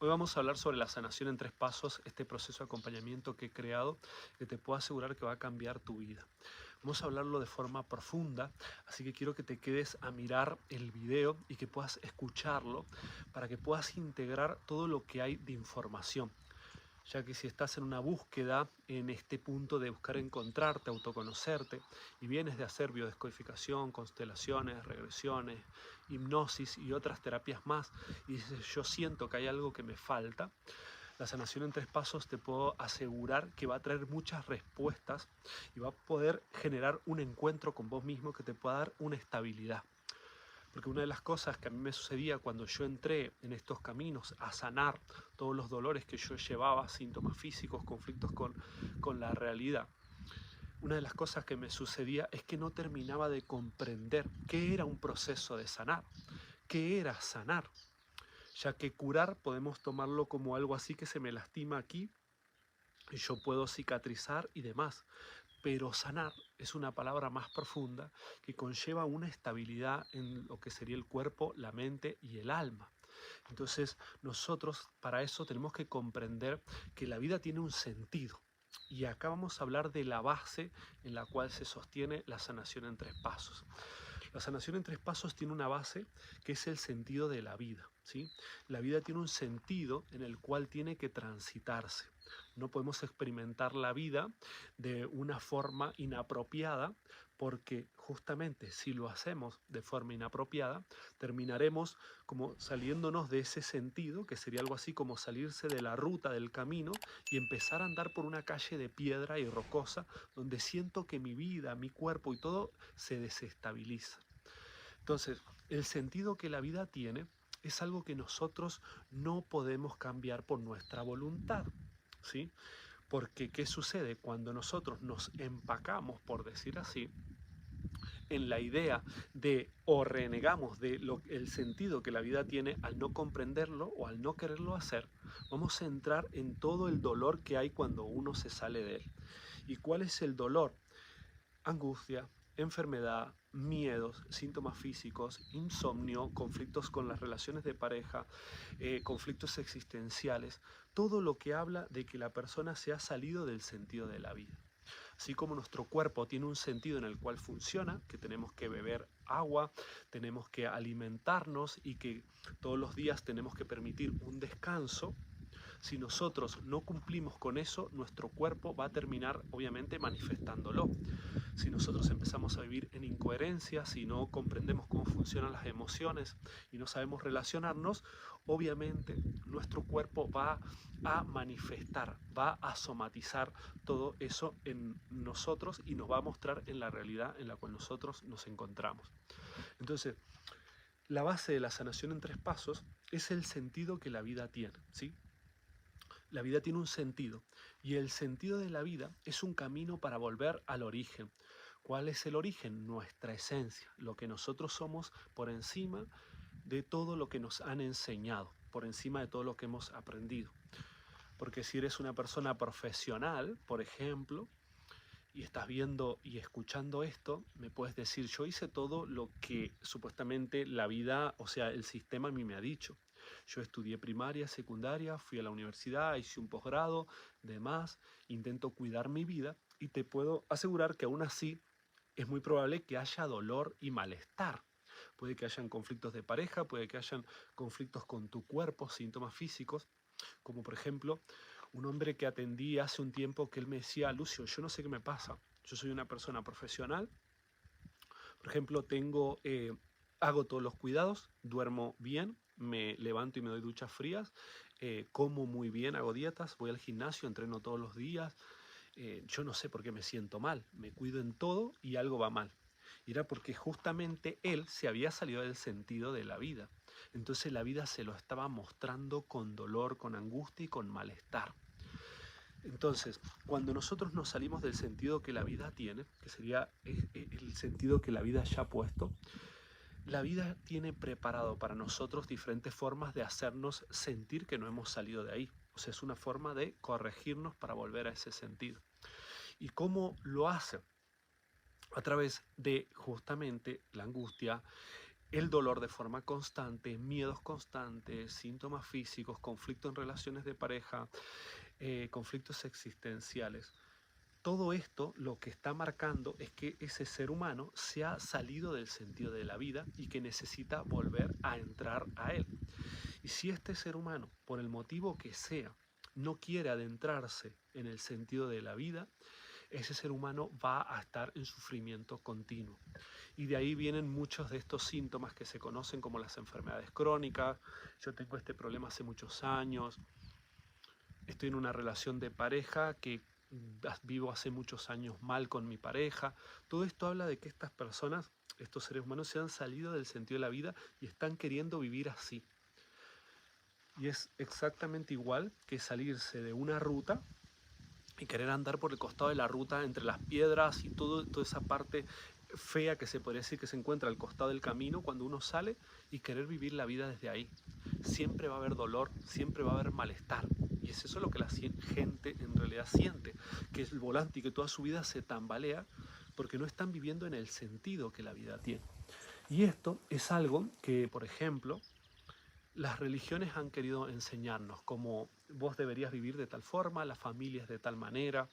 Hoy vamos a hablar sobre la sanación en 3 pasos, este proceso de acompañamiento que he creado que te puedo asegurar que va a cambiar tu vida. Vamos a hablarlo de forma profunda, así que quiero que te quedes a mirar el video y que puedas escucharlo para que puedas integrar todo lo que hay de información. Ya que si estás en una búsqueda, en este punto de buscar encontrarte, autoconocerte, y vienes de hacer biodescodificación, constelaciones, regresiones, hipnosis y otras terapias más, y dices, yo siento que hay algo que me falta, la sanación en 3 pasos te puedo asegurar que va a traer muchas respuestas y va a poder generar un encuentro con vos mismo que te pueda dar una estabilidad. Porque una de las cosas que a mí me sucedía cuando yo entré en estos caminos a sanar todos los dolores que yo llevaba, síntomas físicos, conflictos con la realidad, una de las cosas que me sucedía es que no terminaba de comprender qué era un proceso de sanar, qué era sanar, ya que curar podemos tomarlo como algo así que se me lastima aquí y yo puedo cicatrizar y demás. Pero sanar es una palabra más profunda que conlleva una estabilidad en lo que sería el cuerpo, la mente y el alma. Entonces nosotros para eso tenemos que comprender que la vida tiene un sentido. Y acá vamos a hablar de la base en la cual se sostiene la sanación en 3 pasos. La sanación en 3 pasos tiene una base que es el sentido de la vida, ¿sí? La vida tiene un sentido en el cual tiene que transitarse. No podemos experimentar la vida de una forma inapropiada porque justamente si lo hacemos de forma inapropiada, terminaremos como saliéndonos de ese sentido, que sería algo así como salirse de la ruta del camino y empezar a andar por una calle de piedra y rocosa donde siento que mi vida, mi cuerpo y todo se desestabiliza. Entonces, el sentido que la vida tiene es algo que nosotros no podemos cambiar por nuestra voluntad, ¿sí? Porque, ¿qué sucede? Cuando nosotros nos empacamos, por decir así, en la idea de o renegamos de el sentido que la vida tiene al no comprenderlo o al no quererlo hacer, vamos a entrar en todo el dolor que hay cuando uno se sale de él. ¿Y cuál es el dolor? Angustia, enfermedad, miedos, síntomas físicos, insomnio, conflictos con las relaciones de pareja, conflictos existenciales, todo lo que habla de que la persona se ha salido del sentido de la vida. Así como nuestro cuerpo tiene un sentido en el cual funciona, que tenemos que beber agua, tenemos que alimentarnos y que todos los días tenemos que permitir un descanso, si nosotros no cumplimos con eso, nuestro cuerpo va a terminar obviamente manifestándolo. Si nosotros empezamos a vivir en incoherencia, si no comprendemos cómo funcionan las emociones y no sabemos relacionarnos, obviamente nuestro cuerpo va a manifestar, va a somatizar todo eso en nosotros y nos va a mostrar en la realidad en la cual nosotros nos encontramos. Entonces, la base de la sanación en 3 pasos es el sentido que la vida tiene, ¿sí? La vida tiene un sentido y el sentido de la vida es un camino para volver al origen. ¿Cuál es el origen? Nuestra esencia, lo que nosotros somos por encima de todo lo que nos han enseñado, por encima de todo lo que hemos aprendido. Porque si eres una persona profesional, por ejemplo, y estás viendo y escuchando esto, me puedes decir, yo hice todo lo que supuestamente la vida, o sea, el sistema a mí me ha dicho. Yo estudié primaria, secundaria, fui a la universidad, hice un posgrado, demás, intento cuidar mi vida y te puedo asegurar que aún así es muy probable que haya dolor y malestar. Puede que hayan conflictos de pareja, puede que hayan conflictos con tu cuerpo, síntomas físicos, como por ejemplo un hombre que atendí hace un tiempo que él me decía, Lucio, yo no sé qué me pasa, yo soy una persona profesional, por ejemplo, hago todos los cuidados, duermo bien, me levanto y me doy duchas frías, como muy bien, hago dietas, voy al gimnasio, entreno todos los días, yo no sé por qué me siento mal, me cuido en todo y algo va mal. Y era porque justamente él se había salido del sentido de la vida. Entonces la vida se lo estaba mostrando con dolor, con angustia y con malestar. Entonces, cuando nosotros nos salimos del sentido que la vida tiene, que sería el sentido que la vida ya ha puesto, la vida tiene preparado para nosotros diferentes formas de hacernos sentir que no hemos salido de ahí. O sea, es una forma de corregirnos para volver a ese sentido. ¿Y cómo lo hace? A través de justamente la angustia, el dolor de forma constante, miedos constantes, síntomas físicos, conflictos en relaciones de pareja, conflictos existenciales. Todo esto lo que está marcando es que ese ser humano se ha salido del sentido de la vida y que necesita volver a entrar a él. Y si este ser humano, por el motivo que sea, no quiere adentrarse en el sentido de la vida, ese ser humano va a estar en sufrimiento continuo. Y de ahí vienen muchos de estos síntomas que se conocen como las enfermedades crónicas. Yo tengo este problema hace muchos años, estoy en una relación de pareja que vivo hace muchos años mal con mi pareja. Todo esto habla de que estas personas, estos seres humanos, se han salido del sentido de la vida y están queriendo vivir así. Y es exactamente igual que salirse de una ruta y querer andar por el costado de la ruta entre las piedras y toda esa parte fea que se podría decir que se encuentra al costado del camino cuando uno sale y querer vivir la vida desde ahí. Siempre va a haber dolor, siempre va a haber malestar. Y es eso lo que la gente en realidad siente, que es el volante y que toda su vida se tambalea porque no están viviendo en el sentido que la vida tiene. Y esto es algo que, por ejemplo, las religiones han querido enseñarnos, como vos deberías vivir de tal forma, las familias de tal manera.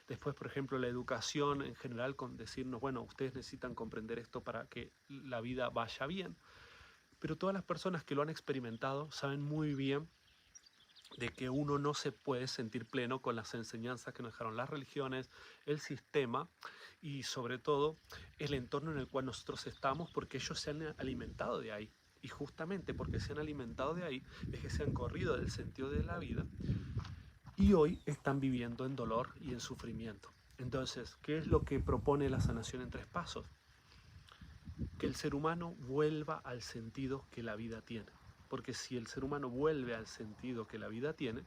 Después, por ejemplo, la educación en general con decirnos, bueno, ustedes necesitan comprender esto para que la vida vaya bien. Pero todas las personas que lo han experimentado saben muy bien de que uno no se puede sentir pleno con las enseñanzas que nos dejaron las religiones, el sistema y sobre todo el entorno en el cual nosotros estamos, porque ellos se han alimentado de ahí. Y justamente porque se han alimentado de ahí es que se han corrido del sentido de la vida y hoy están viviendo en dolor y en sufrimiento. Entonces, ¿qué es lo que propone la sanación en 3 pasos? Que el ser humano vuelva al sentido que la vida tiene. Porque si el ser humano vuelve al sentido que la vida tiene,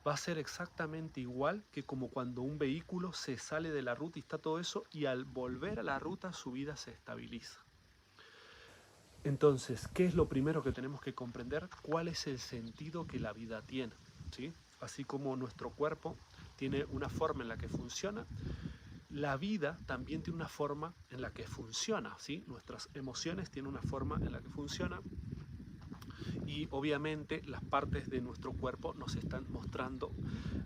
va a ser exactamente igual que como cuando un vehículo se sale de la ruta y está todo eso, y al volver a la ruta su vida se estabiliza. Entonces, ¿qué es lo primero que tenemos que comprender? ¿Cuál es el sentido que la vida tiene? ¿Sí? Así como nuestro cuerpo tiene una forma en la que funciona, la vida también tiene una forma en la que funciona, ¿sí? Nuestras emociones tienen una forma en la que funciona y obviamente las partes de nuestro cuerpo nos están mostrando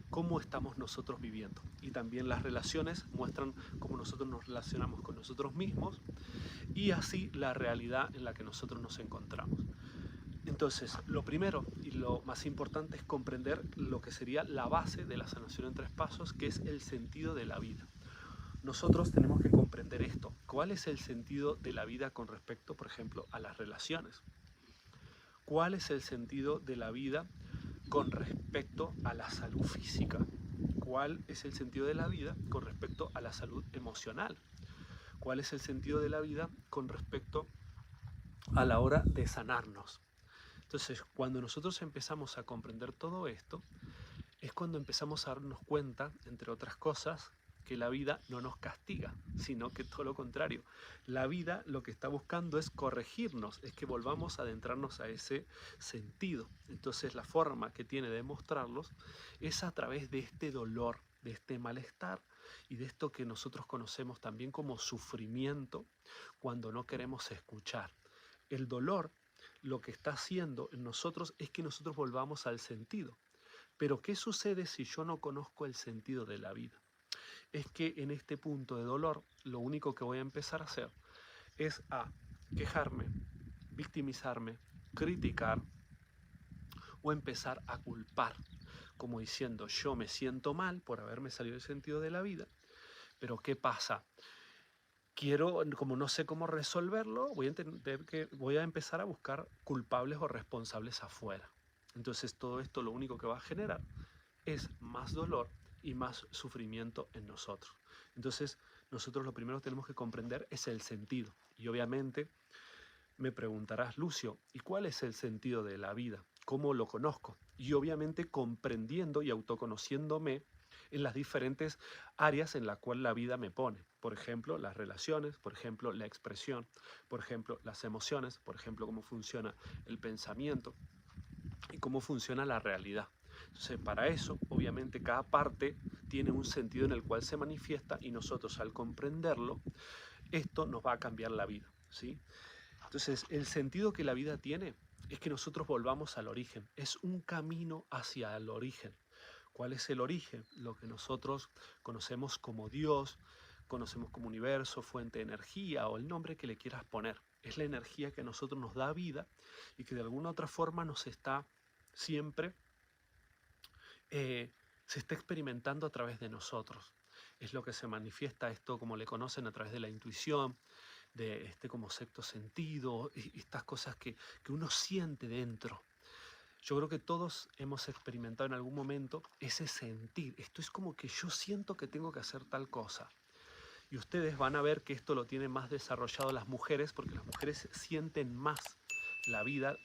cómo estamos nosotros viviendo. Y también las relaciones muestran cómo nosotros nos relacionamos con nosotros mismos y así la realidad en la que nosotros nos encontramos. Entonces, lo primero y lo más importante es comprender lo que sería la base de la sanación en 3 pasos, que es el sentido de la vida. Nosotros tenemos que comprender esto. ¿Cuál es el sentido de la vida con respecto, por ejemplo, a las relaciones? ¿Cuál es el sentido de la vida con respecto a la salud física? ¿Cuál es el sentido de la vida con respecto a la salud emocional? ¿Cuál es el sentido de la vida con respecto a la hora de sanarnos? Entonces, cuando nosotros empezamos a comprender todo esto, es cuando empezamos a darnos cuenta, entre otras cosas, que la vida no nos castiga, sino que todo lo contrario. La vida lo que está buscando es corregirnos, es que volvamos a adentrarnos a ese sentido. Entonces la forma que tiene de mostrarlos es a través de este dolor, de este malestar y de esto que nosotros conocemos también como sufrimiento cuando no queremos escuchar. El dolor lo que está haciendo en nosotros es que nosotros volvamos al sentido. Pero ¿qué sucede si yo no conozco el sentido de la vida? Es que en este punto de dolor lo único que voy a empezar a hacer es a quejarme, victimizarme, criticar o empezar a culpar, como diciendo yo me siento mal por haberme salido del sentido de la vida, pero ¿qué pasa? Quiero, como no sé cómo resolverlo, voy a empezar a buscar culpables o responsables afuera. Entonces todo esto lo único que va a generar es más dolor y más sufrimiento en nosotros. Entonces, nosotros lo primero que tenemos que comprender es el sentido. Y obviamente me preguntarás, Lucio, ¿y cuál es el sentido de la vida? ¿Cómo lo conozco? Y obviamente comprendiendo y autoconociéndome en las diferentes áreas en las cuales la vida me pone. Por ejemplo, las relaciones, por ejemplo, la expresión, por ejemplo, las emociones, por ejemplo, cómo funciona el pensamiento y cómo funciona la realidad. Entonces, para eso, obviamente, cada parte tiene un sentido en el cual se manifiesta y nosotros al comprenderlo, esto nos va a cambiar la vida, ¿sí? Entonces, el sentido que la vida tiene es que nosotros volvamos al origen. Es un camino hacia el origen. ¿Cuál es el origen? Lo que nosotros conocemos como Dios, conocemos como universo, fuente de energía o el nombre que le quieras poner. Es la energía que a nosotros nos da vida y que de alguna otra forma nos está siempre, se está experimentando a través de nosotros. Es lo que se manifiesta esto como le conocen a través de la intuición, de este como sexto sentido, y estas cosas que uno siente dentro. Yo creo que todos hemos experimentado en algún momento ese sentir. Esto es como que yo siento que tengo que hacer tal cosa. Y ustedes van a ver que esto lo tienen más desarrollado las mujeres, porque las mujeres sienten más la vida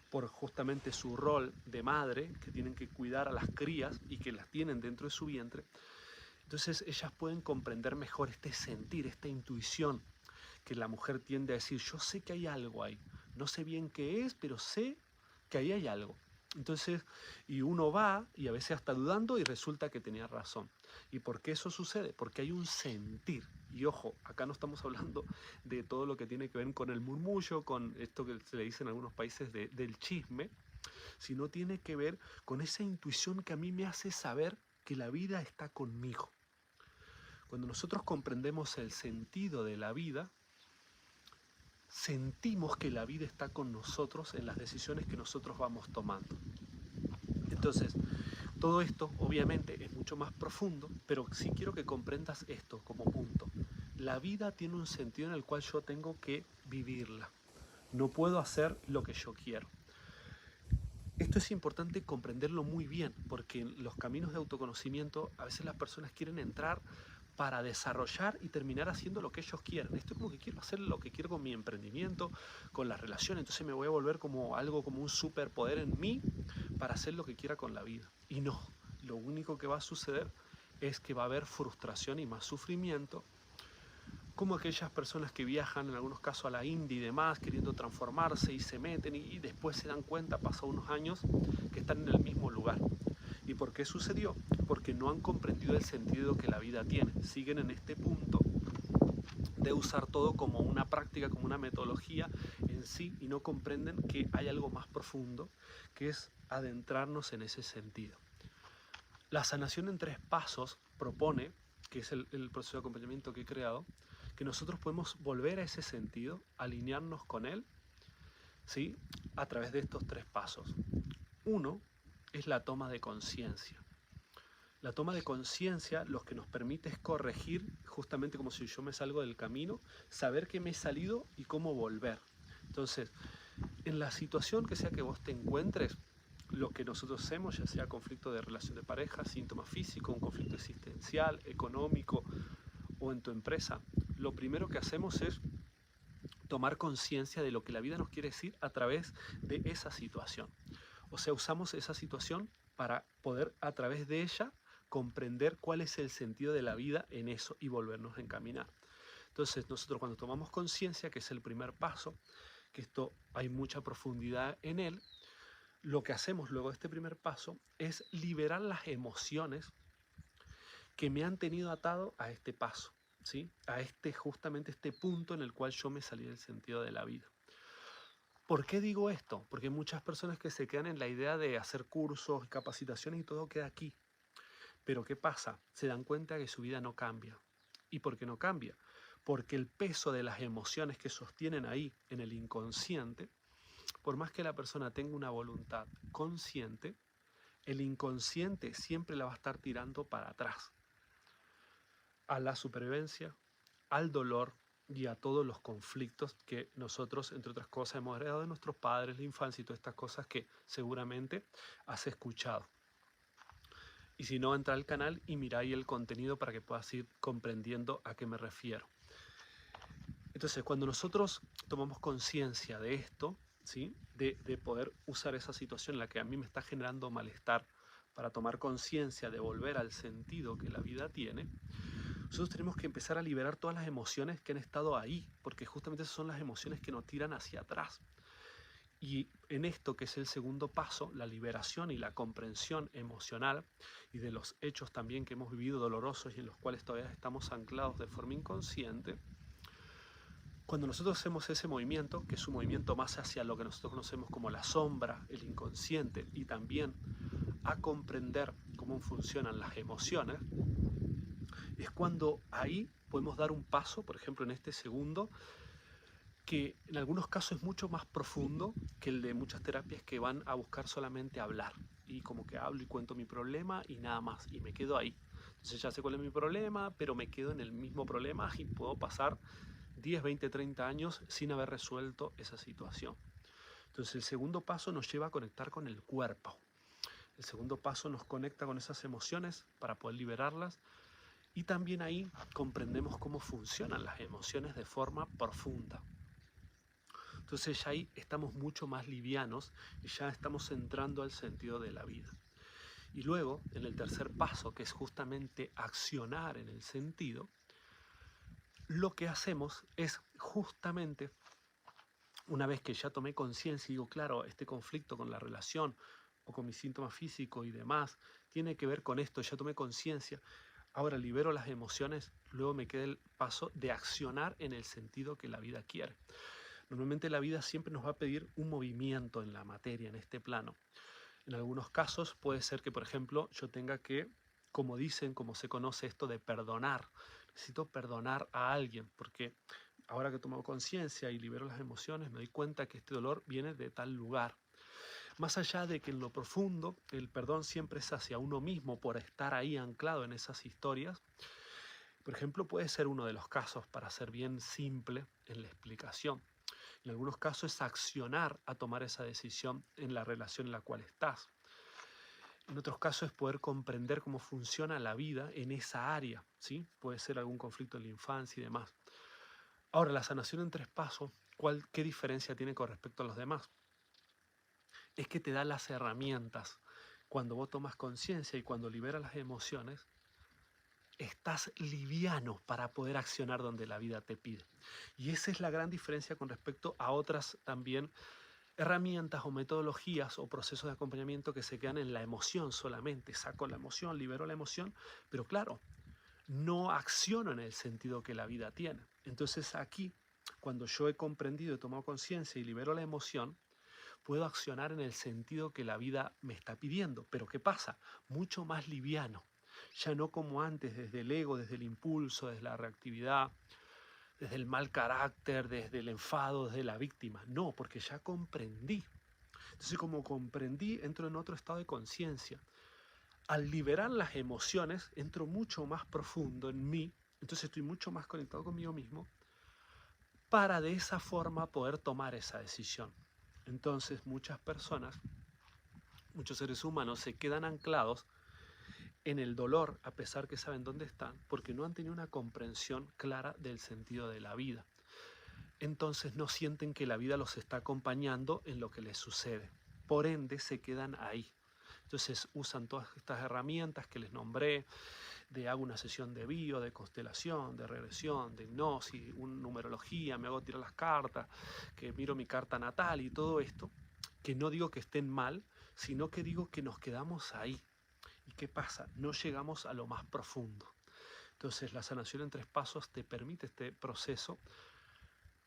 por justamente su rol de madre, que tienen que cuidar a las crías y que las tienen dentro de su vientre. Entonces ellas pueden comprender mejor este sentir, esta intuición que la mujer tiende a decir, yo sé que hay algo ahí, no sé bien qué es, pero sé que ahí hay algo. Entonces, y uno va y a veces está dudando y resulta que tenía razón. ¿Y por qué eso sucede? Porque hay un sentir. Y ojo, acá no estamos hablando de todo lo que tiene que ver con el murmullo, con esto que se le dice en algunos países del chisme, sino tiene que ver con esa intuición que a mí me hace saber que la vida está conmigo. Cuando nosotros comprendemos el sentido de la vida, sentimos que la vida está con nosotros en las decisiones que nosotros vamos tomando. Entonces, todo esto obviamente es mucho más profundo, pero sí quiero que comprendas esto como punto. La vida tiene un sentido en el cual yo tengo que vivirla. No puedo hacer lo que yo quiero. Esto es importante comprenderlo muy bien, porque en los caminos de autoconocimiento a veces las personas quieren entrar para desarrollar y terminar haciendo lo que ellos quieren. Esto es como que quiero hacer lo que quiero con mi emprendimiento, con las relaciones, entonces me voy a volver como algo, como un superpoder en mí para hacer lo que quiera con la vida. Y no, lo único que va a suceder es que va a haber frustración y más sufrimiento, como aquellas personas que viajan en algunos casos a la India y demás, queriendo transformarse y se meten y después se dan cuenta, pasados unos años, que están en el mismo lugar. ¿Y por qué sucedió? Porque no han comprendido el sentido que la vida tiene. Siguen en este punto de usar todo como una práctica, como una metodología en sí y no comprenden que hay algo más profundo, que es adentrarnos en ese sentido. La sanación en 3 pasos propone, que es el proceso de acompañamiento que he creado, que nosotros podemos volver a ese sentido, alinearnos con él, ¿sí? A través de estos 3 pasos. Uno es la toma de conciencia. La toma de conciencia lo que nos permite es corregir, justamente como si yo me salgo del camino, saber que me he salido y cómo volver. Entonces, en la situación que sea que vos te encuentres, lo que nosotros hacemos, ya sea conflicto de relación de pareja, síntoma físico, un conflicto existencial, económico o en tu empresa, lo primero que hacemos es tomar conciencia de lo que la vida nos quiere decir a través de esa situación. O sea, usamos esa situación para poder a través de ella comprender cuál es el sentido de la vida en eso y volvernos a encaminar. Entonces, nosotros cuando tomamos conciencia, que es el primer paso, que esto hay mucha profundidad en él, lo que hacemos luego de este primer paso es liberar las emociones que me han tenido atado a este paso, ¿sí? A justamente este punto en el cual yo me salí del sentido de la vida. ¿Por qué digo esto? Porque hay muchas personas que se quedan en la idea de hacer cursos, capacitaciones y todo queda aquí. Pero ¿qué pasa? Se dan cuenta que su vida no cambia. ¿Y por qué no cambia? Porque el peso de las emociones que sostienen ahí en el inconsciente, por más que la persona tenga una voluntad consciente, el inconsciente siempre la va a estar tirando para atrás, a la supervivencia, al dolor y a todos los conflictos que nosotros, entre otras cosas, hemos heredado de nuestros padres, la infancia y todas estas cosas que seguramente has escuchado. Y si no, entra al canal y mira ahí el contenido para que puedas ir comprendiendo a qué me refiero. Entonces, cuando nosotros tomamos conciencia de esto, ¿sí? de poder usar esa situación en la que a mí me está generando malestar para tomar conciencia de volver al sentido que la vida tiene, nosotros tenemos que empezar a liberar todas las emociones que han estado ahí, porque justamente esas son las emociones que nos tiran hacia atrás. Y en esto, que es el segundo paso, la liberación y la comprensión emocional y de los hechos también que hemos vivido dolorosos y en los cuales todavía estamos anclados de forma inconsciente, Cuando nosotros hacemos ese movimiento, que es un movimiento más hacia lo que nosotros conocemos como la sombra, el inconsciente, y también a comprender cómo funcionan las emociones, es cuando ahí podemos dar un paso, por ejemplo en este segundo, que en algunos casos es mucho más profundo que el de muchas terapias que van a buscar solamente hablar. Y como que hablo y cuento mi problema y nada más, y me quedo ahí. Entonces ya sé cuál es mi problema, pero me quedo en el mismo problema y puedo pasar 10, 20, 30 años sin haber resuelto esa situación. Entonces el segundo paso nos lleva a conectar con el cuerpo. El segundo paso nos conecta con esas emociones para poder liberarlas y también ahí comprendemos cómo funcionan las emociones de forma profunda. Entonces ya ahí estamos mucho más livianos y ya estamos entrando al sentido de la vida. Y luego, en el tercer paso, que es justamente accionar en el sentido, lo que hacemos es justamente, una vez que ya tomé conciencia y digo, claro, este conflicto con la relación o con mi síntoma físico y demás, tiene que ver con esto, ya tomé conciencia, ahora libero las emociones, luego me queda el paso de accionar en el sentido que la vida quiere. Normalmente la vida siempre nos va a pedir un movimiento en la materia, en este plano. En algunos casos puede ser que, por ejemplo, yo tenga que, como dicen, como se conoce esto de perdonar. Necesito perdonar a alguien porque ahora que he tomado conciencia y libero las emociones, me doy cuenta que este dolor viene de tal lugar. Más allá de que en lo profundo el perdón siempre es hacia uno mismo por estar ahí anclado en esas historias, por ejemplo, puede ser uno de los casos, para ser bien simple en la explicación. En algunos casos es accionar a tomar esa decisión en la relación en la cual estás. En otros casos es poder comprender cómo funciona la vida en esa área, ¿sí? Puede ser algún conflicto en la infancia y demás. Ahora, la sanación en tres pasos, ¿qué diferencia tiene con respecto a los demás? Es que te da las herramientas. Cuando vos tomas conciencia y cuando liberas las emociones, estás liviano para poder accionar donde la vida te pide. Y esa es la gran diferencia con respecto a otras también herramientas o metodologías o procesos de acompañamiento que se quedan en la emoción solamente. Saco la emoción, libero la emoción, pero claro, no acciono en el sentido que la vida tiene. Entonces aquí, cuando yo he comprendido, he tomado conciencia y libero la emoción, puedo accionar en el sentido que la vida me está pidiendo. Pero ¿qué pasa? Mucho más liviano. Ya no como antes, desde el ego, desde el impulso, desde la reactividad, desde el mal carácter, desde el enfado, desde la víctima. No, porque ya comprendí. Entonces, como comprendí, entro en otro estado de conciencia. Al liberar las emociones, entro mucho más profundo en mí, entonces estoy mucho más conectado conmigo mismo, para de esa forma poder tomar esa decisión. Entonces, muchas personas, muchos seres humanos se quedan anclados en el dolor, a pesar que saben dónde están, porque no han tenido una comprensión clara del sentido de la vida. Entonces no sienten que la vida los está acompañando en lo que les sucede. Por ende, se quedan ahí. Entonces usan todas estas herramientas que les nombré, de hago una sesión de bio, de constelación, de regresión, de hipnosis, numerología, me hago tirar las cartas, que miro mi carta natal y todo esto, que no digo que estén mal, sino que digo que nos quedamos ahí. ¿Y qué pasa? No llegamos a lo más profundo. Entonces la sanación en tres pasos te permite este proceso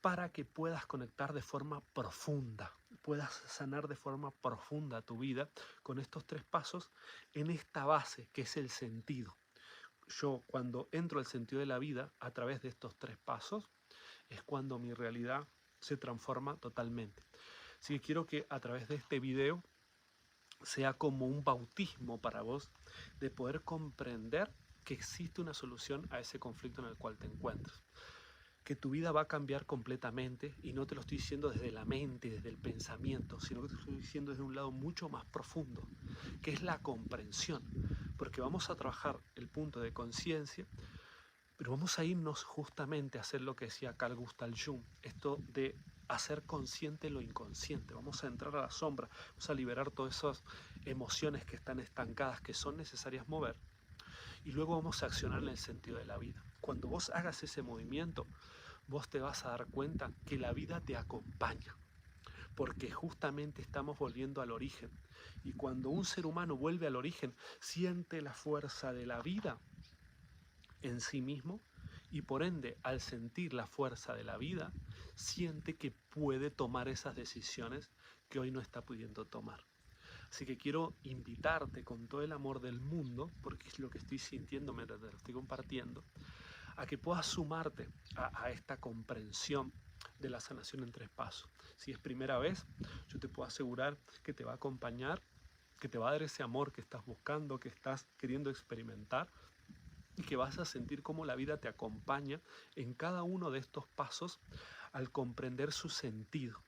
para que puedas conectar de forma profunda, puedas sanar de forma profunda tu vida con estos tres pasos en esta base que es el sentido. Yo cuando entro al sentido de la vida a través de estos tres pasos es cuando mi realidad se transforma totalmente. Así que quiero que a través de este video sea como un bautismo para vos de poder comprender que existe una solución a ese conflicto en el cual te encuentras. Que tu vida va a cambiar completamente, y no te lo estoy diciendo desde la mente, desde el pensamiento, sino que te lo estoy diciendo desde un lado mucho más profundo, que es la comprensión, porque vamos a trabajar el punto de conciencia, pero vamos a irnos justamente a hacer lo que decía Carl Gustav Jung, esto de hacer consciente lo inconsciente. Vamos a entrar a la sombra, vamos a liberar todas esas emociones que están estancadas, que son necesarias mover, y luego vamos a accionar en el sentido de la vida. Cuando vos hagas ese movimiento, vos te vas a dar cuenta que la vida te acompaña, porque justamente estamos volviendo al origen. Y cuando un ser humano vuelve al origen, siente la fuerza de la vida en sí mismo y por ende, al sentir la fuerza de la vida, siente que puede tomar esas decisiones que hoy no está pudiendo tomar. Así que quiero invitarte con todo el amor del mundo, porque es lo que estoy sintiendo mientras te lo estoy compartiendo, a que puedas sumarte a esta comprensión de la sanación en 3 pasos. Si es primera vez, yo te puedo asegurar que te va a acompañar, que te va a dar ese amor que estás buscando, que estás queriendo experimentar, y que vas a sentir cómo la vida te acompaña en cada uno de estos pasos al comprender su sentido.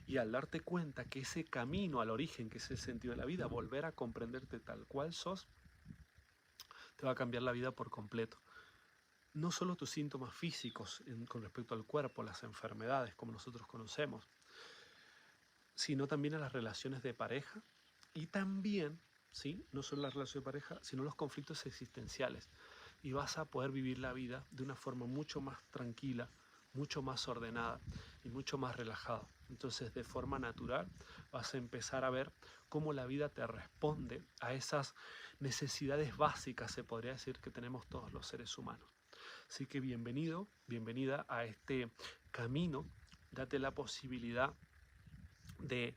Y al darte cuenta que ese camino al origen, que es el sentido de la vida, volver a comprenderte tal cual sos, te va a cambiar la vida por completo. No solo tus síntomas físicos con respecto al cuerpo, las enfermedades como nosotros conocemos, sino también a las relaciones de pareja y también, ¿sí? No solo las relaciones de pareja, sino los conflictos existenciales. Y vas a poder vivir la vida de una forma mucho más tranquila, mucho más ordenada y mucho más relajada. Entonces, de forma natural, vas a empezar a ver cómo la vida te responde a esas necesidades básicas, se podría decir, que tenemos todos los seres humanos. Así que bienvenido, bienvenida a este camino. Date la posibilidad de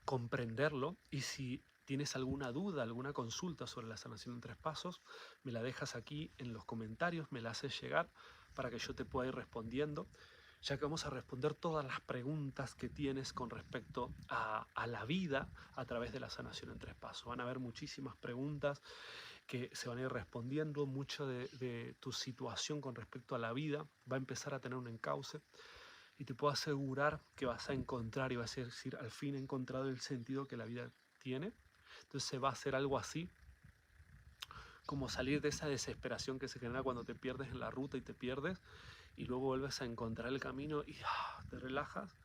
comprenderlo, y si tienes alguna duda, alguna consulta sobre la sanación en 3 pasos, me la dejas aquí en los comentarios, me la haces llegar para que yo te pueda ir respondiendo, ya que vamos a responder todas las preguntas que tienes con respecto a la vida a través de la sanación en 3 pasos. Van a haber muchísimas preguntas que se van a ir respondiendo, mucho de tu situación con respecto a la vida va a empezar a tener un encauce, y te puedo asegurar que vas a encontrar, y vas a decir, al fin he encontrado el sentido que la vida tiene. Entonces va a ser algo así como salir de esa desesperación que se genera cuando te pierdes en la ruta y te pierdes, y luego vuelves a encontrar el camino y te relajas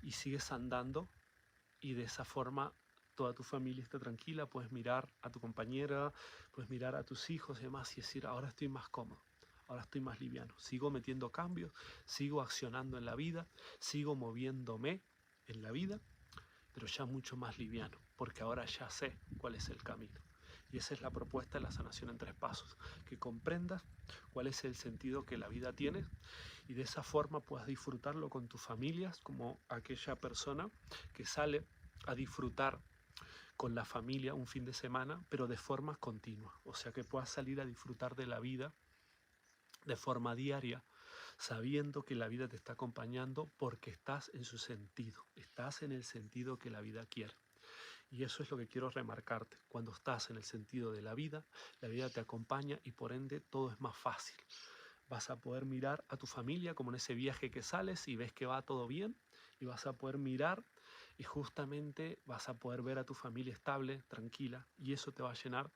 y sigues andando, y de esa forma toda tu familia está tranquila, puedes mirar a tu compañera, puedes mirar a tus hijos y demás y decir, ahora estoy más cómodo. Ahora estoy más liviano, sigo metiendo cambios, sigo accionando en la vida, sigo moviéndome en la vida, pero ya mucho más liviano, porque ahora ya sé cuál es el camino. Y esa es la propuesta de la sanación en 3 pasos, que comprendas cuál es el sentido que la vida tiene, y de esa forma puedas disfrutarlo con tus familias, como aquella persona que sale a disfrutar con la familia un fin de semana, pero de forma continua. O sea, que puedas salir a disfrutar de la vida de forma diaria, sabiendo que la vida te está acompañando porque estás en su sentido, estás en el sentido que la vida quiere. Y eso es lo que quiero remarcarte. Cuando estás en el sentido de la vida te acompaña y por ende todo es más fácil. Vas a poder mirar a tu familia como en ese viaje que sales y ves que va todo bien, y vas a poder mirar y justamente vas a poder ver a tu familia estable, tranquila, y eso te va a llenar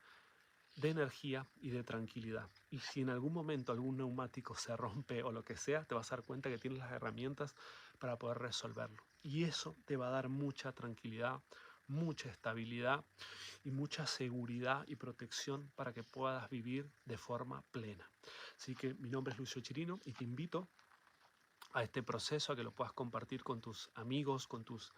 de energía y de tranquilidad. Y si en algún momento algún neumático se rompe o lo que sea, te vas a dar cuenta que tienes las herramientas para poder resolverlo. Y eso te va a dar mucha tranquilidad, mucha estabilidad y mucha seguridad y protección para que puedas vivir de forma plena. Así que mi nombre es Lucio Chirino y te invito a este proceso, a que lo puedas compartir con tus amigos, con tus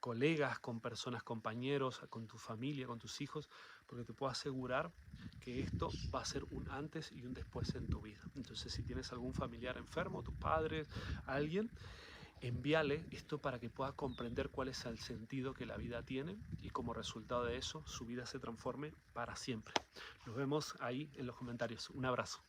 colegas, con personas, compañeros, con tu familia, con tus hijos, porque te puedo asegurar que esto va a ser un antes y un después en tu vida. Entonces, si tienes algún familiar enfermo, tus padres, alguien, envíale esto para que pueda comprender cuál es el sentido que la vida tiene, y como resultado de eso, su vida se transforme para siempre. Nos vemos ahí en los comentarios. Un abrazo.